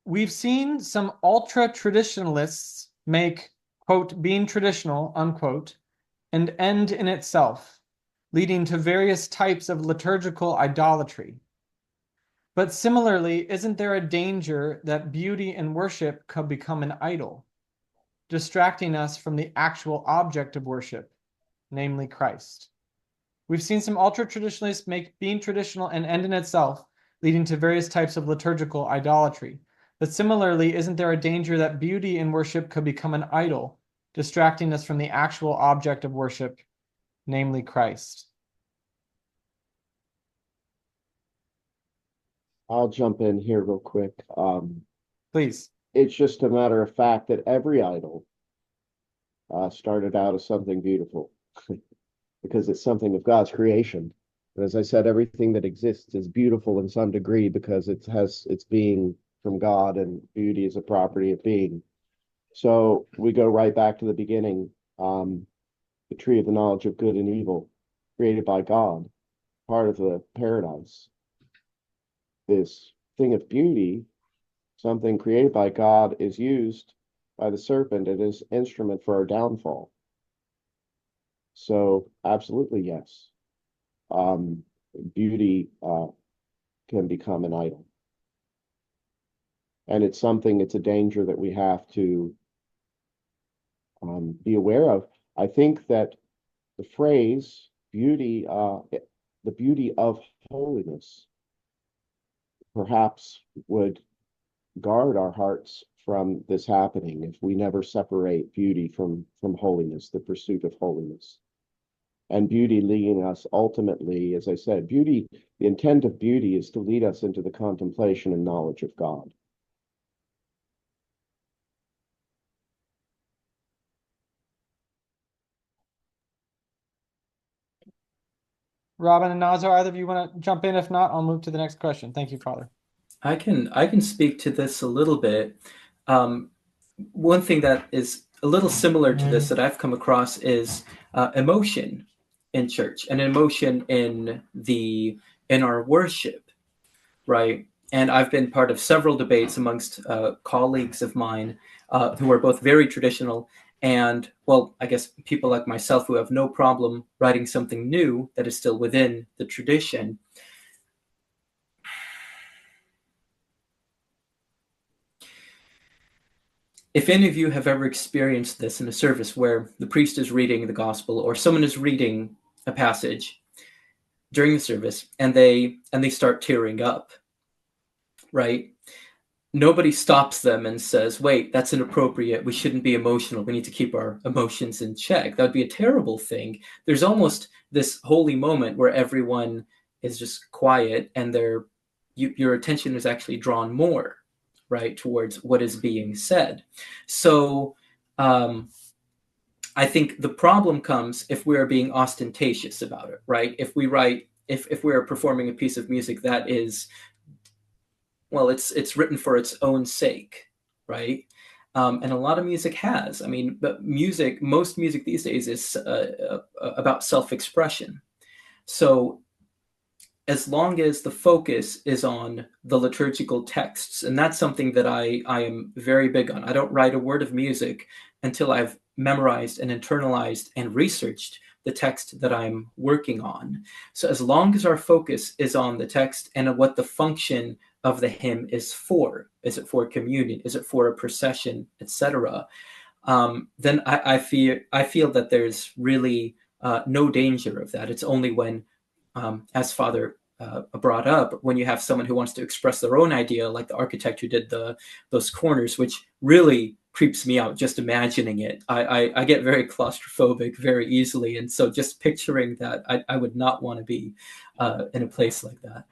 we've seen some ultra-traditionalists make, quote, being traditional, unquote, an end in itself, leading to various types of liturgical idolatry. But similarly, isn't there a danger that beauty and worship could become an idol, distracting us from the actual object of worship, namely Christ? We've seen some ultra-traditionalists make being traditional an end in itself, leading to various types of liturgical idolatry. But similarly, isn't there a danger that beauty in worship could become an idol, distracting us from the actual object of worship, namely Christ? I'll jump in here real quick. Please. It's just a matter of fact that every idol started out as something beautiful because it's something of God's creation. And as I said, everything that exists is beautiful in some degree because it has its being from God, and beauty is a property of being. So we go right back to the beginning. The tree of the knowledge of good and evil, created by God, part of the paradise. This thing of beauty, something created by God, is used by the serpent as an instrument for our downfall. So absolutely, yes. Beauty can become an idol. And it's a danger that we have to be aware of. I think that the phrase beauty, the beauty of holiness, perhaps would guard our hearts from this happening if we never separate beauty from holiness, the pursuit of holiness. And beauty leading us ultimately, as I said, beauty, the intent of beauty is to lead us into the contemplation and knowledge of God. Robin and Nazar, either of you want to jump in? If not, I'll move to the next question. Thank you, Father. I can speak to this a little bit. One thing that is a little similar to this that I've come across is emotion in church and emotion in our worship, right? And I've been part of several debates amongst colleagues of mine who are both very traditional and, well, I guess people like myself who have no problem writing something new that is still within the tradition. If any of you have ever experienced this in a service where the priest is reading the gospel or someone is reading a passage during the service and they start tearing up, right? Nobody stops them and says, wait, that's inappropriate. We shouldn't be emotional. We need to keep our emotions in check. That would be a terrible thing. There's almost this holy moment where everyone is just quiet and your attention is actually drawn more, right, towards what is being said. So I think the problem comes if we are being ostentatious about it, right? If we are performing a piece of music that is, well, it's written for its own sake, right? And a lot of music has. I mean, but most music these days is about self-expression. So as long as the focus is on the liturgical texts, and that's something that I am very big on. I don't write a word of music until I've memorized and internalized and researched the text that I'm working on. So as long as our focus is on the text and what the function of the hymn is it for communion? Is it for a procession, etc.? Then I feel that there's really no danger of that. It's only when, as Father brought up, when you have someone who wants to express their own idea, like the architect who did those corners, which really creeps me out just imagining it. I get very claustrophobic very easily, and so just picturing that, I would not want to be in a place like that.